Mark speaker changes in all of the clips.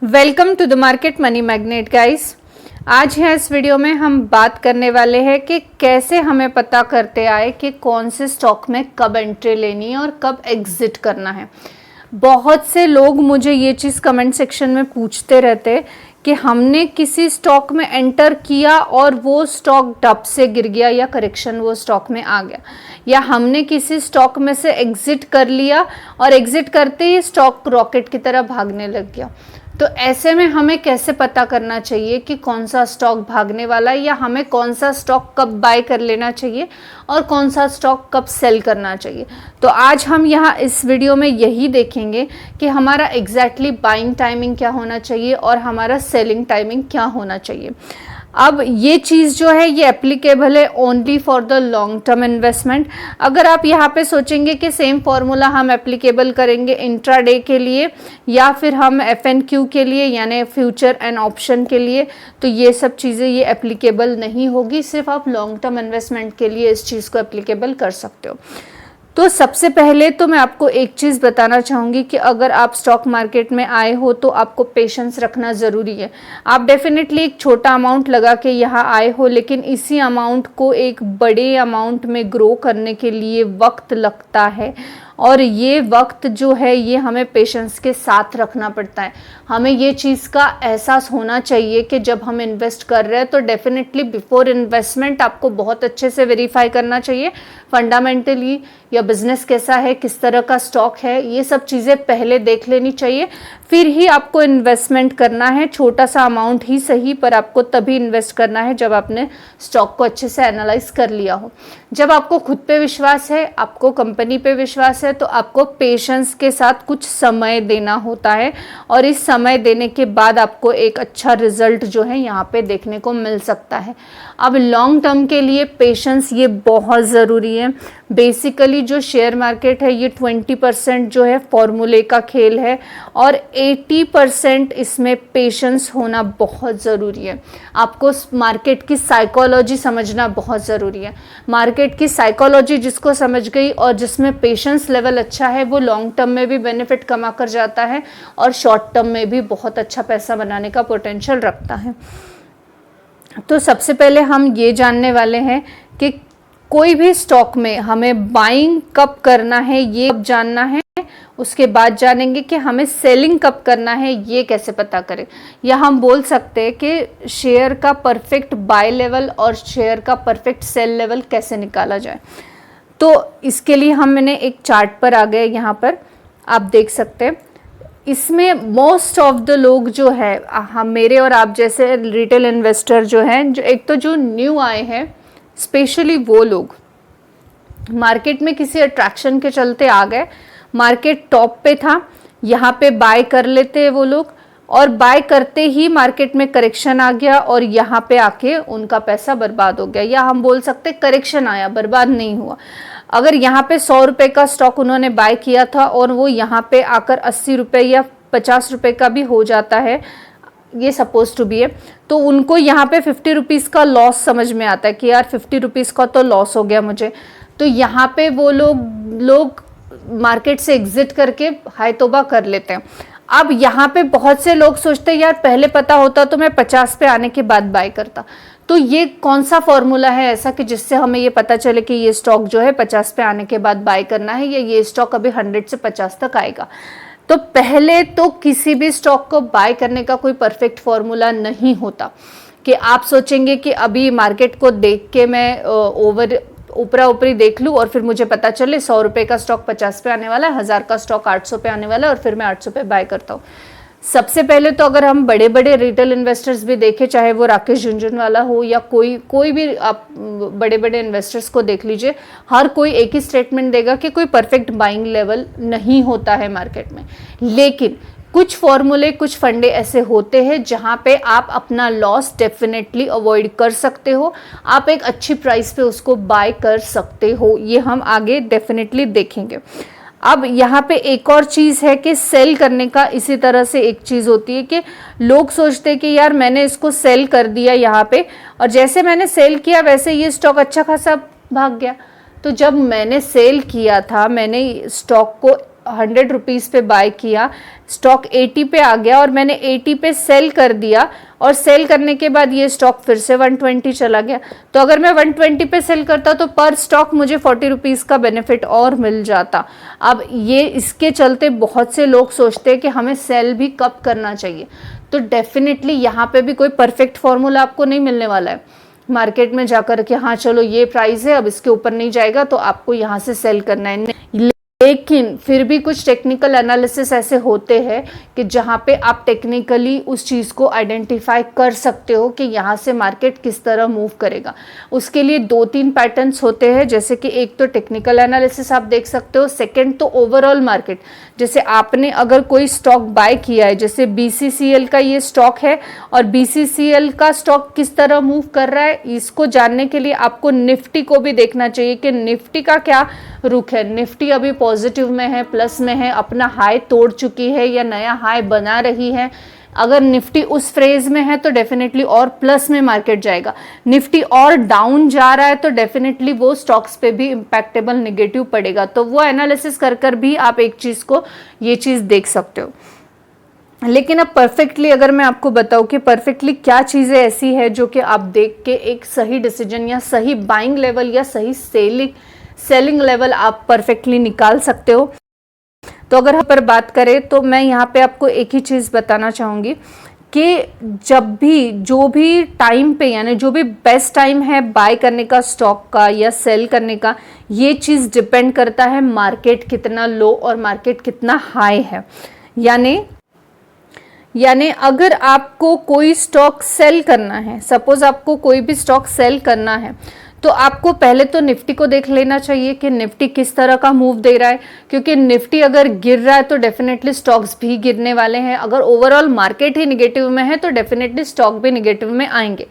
Speaker 1: Welcome to the market money magnet guys. आज है इस वीडियो में हम बात करने वाले हैं कि कैसे हमें पता करते आए कि कौन से स्टॉक में कब एंट्री लेनी है और कब एग्जिट करना है। बहुत से लोग मुझे ये चीज़ कमेंट सेक्शन में पूछते रहते कि हमने किसी स्टॉक में एंटर किया और वो स्टॉक डब से गिर गया या करेक्शन वो स्टॉक में आ गया, या हमने किसी स्टॉक में से एग्जिट कर लिया और एग्जिट करते ही स्टॉक रॉकेट की तरह भागने लग गया। तो ऐसे में हमें कैसे पता करना चाहिए कि कौन सा स्टॉक भागने वाला है, या हमें कौन सा स्टॉक कब बाय कर लेना चाहिए और कौन सा स्टॉक कब सेल करना चाहिए। तो आज हम यहाँ इस वीडियो में यही देखेंगे कि हमारा एग्जैक्टली बाइंग टाइमिंग क्या होना चाहिए और हमारा सेलिंग टाइमिंग क्या होना चाहिए। अब ये चीज़ जो है ये एप्लीकेबल है only for the long term investment. अगर आप यहाँ पे सोचेंगे कि सेम फॉर्मूला हम एप्लीकेबल करेंगे इंट्राडे के लिए या फिर हम एफएनक्यू के लिए यानी फ्यूचर एंड ऑप्शन के लिए, तो ये सब चीज़ें ये एप्लीकेबल नहीं होगी। सिर्फ आप लॉन्ग टर्म इन्वेस्टमेंट के लिए इस चीज़ को एप्लीकेबल कर सकते हो। तो सबसे पहले तो मैं आपको एक चीज़ बताना चाहूँगी कि अगर आप स्टॉक मार्केट में आए हो तो आपको पेशेंस रखना ज़रूरी है। आप डेफिनेटली एक छोटा अमाउंट लगा के यहाँ आए हो, लेकिन इसी अमाउंट को एक बड़े अमाउंट में ग्रो करने के लिए वक्त लगता है, और ये वक्त जो है ये हमें पेशेंस के साथ रखना पड़ता है। हमें ये चीज़ का एहसास होना चाहिए कि जब हम इन्वेस्ट कर रहे हैं तो डेफिनेटली बिफोर इन्वेस्टमेंट आपको बहुत अच्छे से वेरीफाई करना चाहिए फंडामेंटली, या बिजनेस कैसा है, किस तरह का स्टॉक है, ये सब चीज़ें पहले देख लेनी चाहिए, फिर ही आपको इन्वेस्टमेंट करना है। छोटा सा अमाउंट ही सही, पर आपको तभी इन्वेस्ट करना है जब आपने स्टॉक को अच्छे से एनालाइज कर लिया हो। जब आपको खुद पे विश्वास है, आपको कंपनी पे विश्वास है, तो आपको पेशेंस के साथ कुछ समय देना होता है, और इस समय देने के बाद आपको एक अच्छा रिजल्ट जो है यहाँ पे देखने को मिल सकता है। अब लॉन्ग टर्म के लिए पेशेंस ये बहुत ज़रूरी है। बेसिकली जो शेयर मार्केट है ये 20% जो है फॉर्मूले का खेल है और 80% इसमें पेशेंस होना बहुत ज़रूरी है। आपको मार्केट की साइकोलॉजी समझना बहुत ज़रूरी है। मार्केट की साइकोलॉजी जिसको समझ गई और जिसमें पेशेंस लेवल अच्छा है, वो लॉन्ग टर्म में भी बेनिफिट कमा कर जाता है और शॉर्ट टर्म में भी बहुत अच्छा पैसा बनाने का पोटेंशियल रखता है। तो सबसे पहले हम ये जानने वाले हैं कि कोई भी स्टॉक में हमें बाइंग कब करना है ये कब जानना है, उसके बाद जानेंगे कि हमें सेलिंग कब करना है ये कैसे पता करें। या हम बोल सकते हैं कि शेयर का परफेक्ट बाय लेवल और शेयर का परफेक्ट सेल लेवल कैसे निकाला जाए। तो इसके लिए मैंने एक चार्ट पर आ गए, यहाँ पर आप देख सकते हैं। इसमें मोस्ट ऑफ द लोग जो है, हम मेरे और आप जैसे रिटेल इन्वेस्टर जो हैं, जो एक तो जो न्यू आए हैं स्पेशली, वो लोग मार्केट में किसी अट्रैक्शन के चलते आ गए, मार्केट टॉप पे था, यहाँ पे बाय कर लेते हैं वो लोग, और बाय करते ही मार्केट में करेक्शन आ गया और यहाँ पे आके उनका पैसा बर्बाद हो गया। या हम बोल सकते करेक्शन आया, बर्बाद नहीं हुआ। अगर यहाँ पे 100 रुपये का स्टॉक उन्होंने बाय किया था और वो यहाँ पे आकर 80 रुपये या 50 रुपये का भी हो जाता है, ये सपोज टू बी है, तो उनको यहाँ पे 50 रुपीज़ का लॉस समझ में आता है कि यार 50 रुपीज़ का तो लॉस हो गया मुझे। तो यहाँ पे वो लोग मार्केट से एग्जिट करके हाय तौबा कर लेते हैं। अब यहाँ पे बहुत से लोग सोचते हैं यार पहले पता होता तो मैं 50 पे आने के बाद बाय करता। तो ये कौन सा फॉर्मूला है ऐसा कि जिससे हमें ये पता चले कि ये स्टॉक जो है 50 पे आने के बाद बाय करना है, या ये स्टॉक अभी 100 से 50 तक आएगा। तो पहले तो किसी भी स्टॉक को बाय करने का कोई परफेक्ट फॉर्मूला नहीं होता कि आप सोचेंगे कि अभी मार्केट को देख के मैं ऊपरा ऊपरी देख लूँ और फिर मुझे पता चले 100 रुपये का स्टॉक 50 पे आने वाला है, 1000 का स्टॉक 800 पे आने वाला है और फिर मैं 800 पे बाय करता हूँ। सबसे पहले तो अगर हम बड़े बड़े रिटेल इन्वेस्टर्स भी देखें, चाहे वो राकेश झुनझुनवाला हो या कोई भी, आप बड़े बड़े इन्वेस्टर्स को देख लीजिए, हर कोई एक ही स्टेटमेंट देगा कि कोई परफेक्ट बाइंग लेवल नहीं होता है मार्केट में। लेकिन कुछ फॉर्मूले, कुछ फंडे ऐसे होते हैं जहां पे आप अपना लॉस डेफिनेटली अवॉइड कर सकते हो, आप एक अच्छी प्राइस पे उसको बाय कर सकते हो। ये हम आगे डेफिनेटली देखेंगे। अब यहाँ पे एक और चीज़ है कि सेल करने का इसी तरह से एक चीज़ होती है कि लोग सोचते हैं कि यार मैंने इसको सेल कर दिया यहाँ पे, और जैसे मैंने सेल किया वैसे ये स्टॉक अच्छा खासा भाग गया। तो जब मैंने सेल किया था, मैंने स्टॉक को 100 रुपीज़ पे बाय किया, स्टॉक 80 पे आ गया और मैंने 80 पे सेल कर दिया और सेल करने के बाद ये स्टॉक फिर से 120 चला गया, तो अगर मैं 120 पे सेल करता तो पर स्टॉक मुझे 40 रुपीज़ का बेनिफिट और मिल जाता। अब ये इसके चलते बहुत से लोग सोचते हैं कि हमें सेल भी कब करना चाहिए, तो डेफिनेटली यहाँ पे भी कोई परफेक्ट फॉर्मूला आपको नहीं मिलने वाला है। मार्केट में जाकर के हाँ चलो ये प्राइस है, अब इसके ऊपर नहीं जाएगा तो आपको यहाँ से सेल करना है, लेकिन फिर भी कुछ टेक्निकल एनालिसिस ऐसे होते हैं कि जहाँ पे आप टेक्निकली उस चीज़ को आइडेंटिफाई कर सकते हो कि यहाँ से मार्केट किस तरह मूव करेगा। उसके लिए 2-3 पैटर्न्स होते हैं, जैसे कि एक तो टेक्निकल एनालिसिस आप देख सकते हो, सेकंड तो ओवरऑल मार्केट। जैसे आपने अगर कोई स्टॉक बाय किया है, जैसे BCCL का ये स्टॉक है और BCCL का स्टॉक किस तरह मूव कर रहा है, इसको जानने के लिए आपको निफ्टी को भी देखना चाहिए कि निफ्टी का क्या रुख है। निफ्टी अभी पॉजिटिव में है, प्लस में है, अपना हाई तोड़ चुकी है या नया हाई बना रही है। अगर निफ्टी उस फ्रेज में है तो डेफिनेटली और प्लस में मार्केट जाएगा। निफ्टी और डाउन जा रहा है तो डेफिनेटली वो स्टॉक्स पे भी इम्पैक्टेबल नेगेटिव पड़ेगा। तो वो एनालिसिस कर कर भी आप एक चीज़ को ये चीज़ देख सकते हो। लेकिन अब परफेक्टली अगर मैं आपको बताऊं कि परफेक्टली क्या चीज़ें ऐसी है जो कि आप देख के एक सही डिसीजन या सही बाइंग लेवल या सही सेलिंग लेवल आप परफेक्टली निकाल सकते हो, तो अगर हम पर बात करें तो मैं यहाँ पे आपको एक ही चीज़ बताना चाहूँगी कि जब भी जो भी टाइम पे यानी जो भी बेस्ट टाइम है बाय करने का स्टॉक का या सेल करने का, ये चीज़ डिपेंड करता है मार्केट कितना लो और मार्केट कितना हाई है। यानी अगर आपको कोई स्टॉक सेल करना है, सपोज आपको कोई भी स्टॉक सेल करना है, तो आपको पहले तो निफ्टी को देख लेना चाहिए कि निफ्टी किस तरह का मूव दे रहा है, क्योंकि निफ्टी अगर गिर रहा है तो डेफिनेटली स्टॉक्स भी गिरने वाले हैं। अगर ओवरऑल मार्केट ही निगेटिव में है तो डेफिनेटली स्टॉक भी निगेटिव में आएंगे।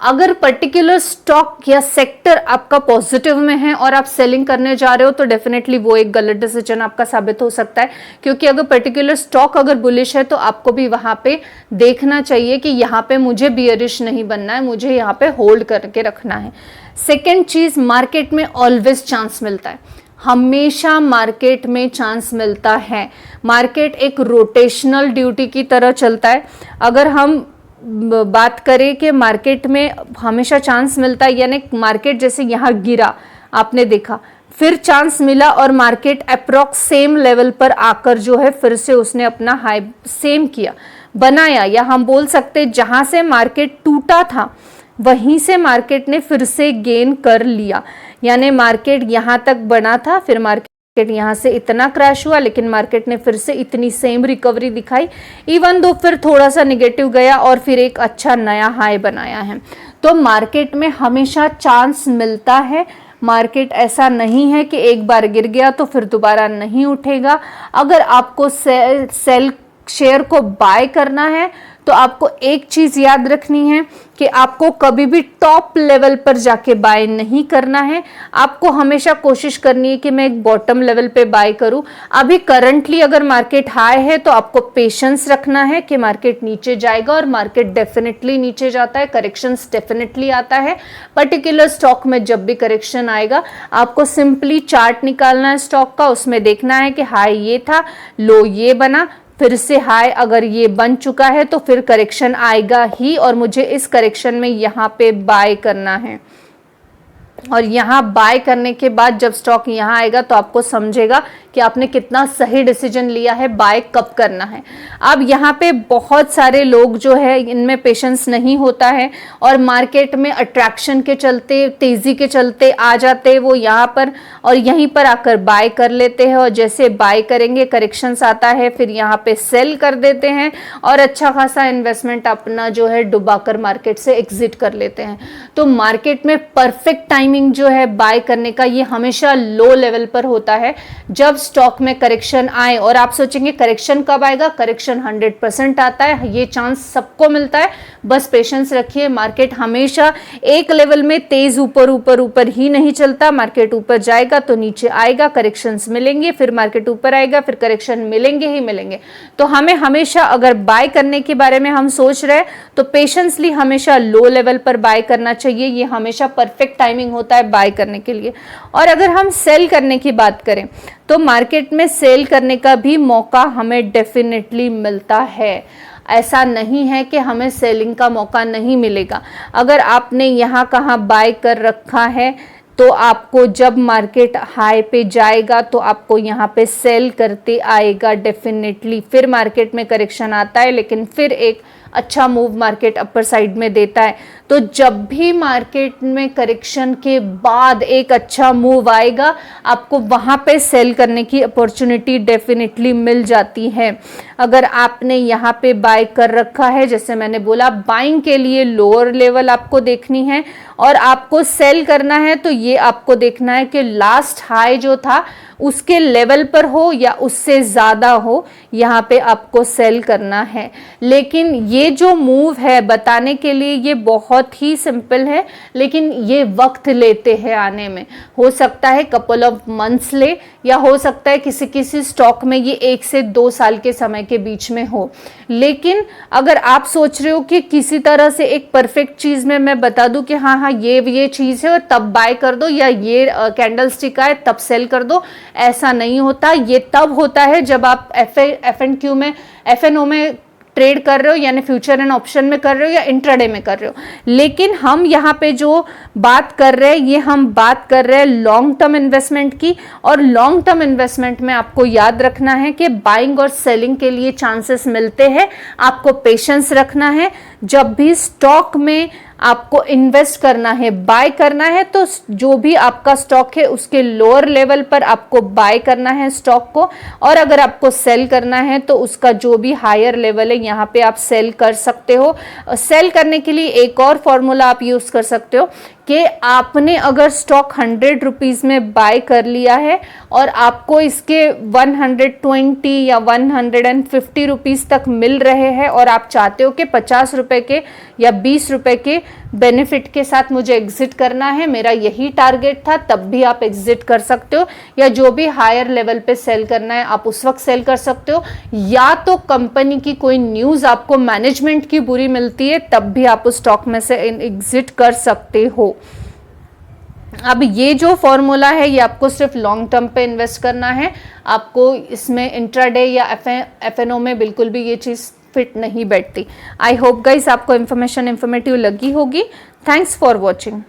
Speaker 1: अगर पर्टिकुलर स्टॉक या सेक्टर आपका पॉजिटिव में है और आप सेलिंग करने जा रहे हो तो डेफिनेटली वो एक गलत डिसीजन आपका साबित हो सकता है, क्योंकि अगर पर्टिकुलर स्टॉक अगर बुलिश है तो आपको भी वहां पे देखना चाहिए कि यहाँ पे मुझे बियरिश नहीं बनना है, मुझे यहाँ पे होल्ड करके रखना है। सेकेंड चीज, मार्केट में ऑलवेज चांस मिलता है, हमेशा मार्केट में चांस मिलता है। मार्केट एक रोटेशनल ड्यूटी की तरह चलता है। अगर हम बात करें कि मार्केट में हमेशा चांस मिलता है, यानी मार्केट जैसे यहाँ गिरा, आपने देखा, फिर चांस मिला और मार्केट अप्रॉक्स सेम लेवल पर आकर जो है फिर से उसने अपना हाई सेम किया, बनाया, या हम बोल सकते जहां से मार्केट टूटा था वहीं से मार्केट ने फिर से गेन कर लिया। यानी मार्केट यहाँ तक बना था, फिर मार्केट यहाँ से इतना क्रैश हुआ, लेकिन मार्केट ने फिर से इतनी सेम रिकवरी दिखाई, इवन दो फिर थोड़ा सा निगेटिव गया और फिर एक अच्छा नया हाई बनाया है। तो मार्केट में हमेशा चांस मिलता है। मार्केट ऐसा नहीं है कि एक बार गिर गया तो फिर दोबारा नहीं उठेगा। अगर आपको सेल शेयर को बाय करना है तो आपको एक चीज याद रखनी है कि आपको कभी भी टॉप लेवल पर जाके बाय नहीं करना है। आपको हमेशा कोशिश करनी है कि मैं एक बॉटम लेवल पे बाय करूं। अभी करंटली अगर मार्केट हाई है तो आपको पेशेंस रखना है कि मार्केट नीचे जाएगा, और मार्केट डेफिनेटली नीचे जाता है, करेक्शंस डेफिनेटली आता है। पर्टिकुलर स्टॉक में जब भी करेक्शन आएगा आपको सिंपली चार्ट निकालना है स्टॉक का, उसमें देखना है कि हाई ये था, लो ये बना, फिर से हाई अगर ये बन चुका है तो फिर करेक्शन आएगा ही, और मुझे इस करेक्शन में यहाँ पे बाय करना है। और यहाँ बाय करने के बाद जब स्टॉक यहाँ आएगा तो आपको समझेगा कि आपने कितना सही डिसीजन लिया है, बाय कब करना है। अब यहाँ पे बहुत सारे लोग जो है इनमें पेशेंस नहीं होता है और मार्केट में अट्रैक्शन के चलते, तेजी के चलते आ जाते हैं वो यहाँ पर, और यहीं पर आकर बाय कर लेते हैं, और जैसे बाय करेंगे करेक्शंस आता है फिर यहाँ पे सेल कर देते हैं और अच्छा खासा इन्वेस्टमेंट अपना जो है डुबाकर मार्केट से एग्जिट कर लेते हैं। तो मार्केट में परफेक्ट टाइमिंग जो है बाय करने का ये हमेशा लो लेवल पर होता है, जब स्टॉक में करेक्शन आए। और आप सोचेंगे करेक्शन कब आएगा? करेक्शन 100% आता है, ये चांस सबको मिलता है, बस पेशेंस रखिए। मार्केट हमेशा एक लेवल में तेज ऊपर ऊपर ऊपर ही नहीं चलता, मार्केट ऊपर जाएगा तो नीचे आएगा, करेक्शंस मिलेंगे, फिर मार्केट ऊपर आएगा, फिर करेक्शन मिलेंगे ही मिलेंगे। तो हमें हमेशा अगर बाय करने के बारे में हम सोच रहे हैं तो पेशेंसली हमेशा लो लेवल पर बाय करना चाहिए, ये हमेशा परफेक्ट टाइमिंग होता है बाय करने के लिए। और अगर हम सेल करने की बात करें तो मार्केट में सेल करने का भी मौका हमें डेफिनेटली मिलता है। ऐसा नहीं है कि हमें सेलिंग का मौका नहीं मिलेगा। अगर आपने यहाँ कहाँ बाय कर रखा है तो आपको जब मार्केट हाई पे जाएगा तो आपको यहाँ पे सेल करते आएगा डेफिनेटली। फिर मार्केट में करेक्शन आता है लेकिन फिर एक अच्छा मूव मार्केट अपर साइड में देता है। तो जब भी मार्केट में करेक्शन के बाद एक अच्छा मूव आएगा आपको वहाँ पे सेल करने की अपॉर्चुनिटी डेफिनेटली मिल जाती है। अगर आपने यहाँ पे बाय कर रखा है, जैसे मैंने बोला बाइंग के लिए लोअर लेवल आपको देखनी है और आपको सेल करना है तो ये आपको देखना है कि लास्ट हाई जो था उसके लेवल पर हो या उससे ज़्यादा हो, यहाँ पे आपको सेल करना है। लेकिन ये जो मूव है बताने के लिए ये बहुत ही सिंपल है लेकिन ये वक्त लेते हैं आने में। हो सकता है कपल ऑफ मंथ्स ले या हो सकता है किसी किसी स्टॉक में ये 1 से 2 साल के समय के बीच में हो। लेकिन अगर आप सोच रहे हो कि किसी तरह से एक परफेक्ट चीज़ में मैं बता दूं कि हाँ ये चीज़ है और तब बाय कर दो या ये कैंडल स्टिक आए तब सेल कर दो, ऐसा नहीं होता। ये तब होता है जब आप एफएनक्यू में एफएनओ में ट्रेड कर रहे हो, यानी फ्यूचर एंड ऑप्शन में कर रहे हो या इंट्राडे में कर रहे हो। लेकिन हम यहाँ पे जो बात कर रहे हैं ये हम बात कर रहे हैं लॉन्ग टर्म इन्वेस्टमेंट की। और लॉन्ग टर्म इन्वेस्टमेंट में आपको याद रखना है कि बाइंग और सेलिंग के लिए चांसेस मिलते हैं, आपको पेशेंस रखना है। जब भी स्टॉक में आपको इन्वेस्ट करना है, बाय करना है, तो जो भी आपका स्टॉक है उसके लोअर लेवल पर आपको बाय करना है स्टॉक को, और अगर आपको सेल करना है तो उसका जो भी हायर लेवल है यहाँ पे आप सेल कर सकते हो। सेल करने के लिए एक और फॉर्मूला आप यूज कर सकते हो कि आपने अगर स्टॉक 100 रुपीज़ में बाय कर लिया है और आपको इसके 120 या 150 रुपीज़ तक मिल रहे हैं और आप चाहते हो कि 50 रुपए के या 20 रुपए के बेनिफिट के साथ मुझे एग्जिट करना है, मेरा यही टारगेट था, तब भी आप एग्जिट कर सकते हो। या जो भी हायर लेवल पे सेल करना है आप उस वक्त सेल कर सकते हो। या तो कंपनी की कोई न्यूज़ आपको मैनेजमेंट की बुरी मिलती है तब भी आप उस स्टॉक में से एग्जिट कर सकते हो। अब ये जो फॉर्मूला है ये आपको सिर्फ लॉन्ग टर्म पे इन्वेस्ट करना है, आपको इसमें इंट्राडे या एफएनओ में बिल्कुल भी ये चीज़ फिट नहीं बैठती। आई होप गाइस आपको इन्फॉर्मेटिव लगी होगी। Thanks for watching.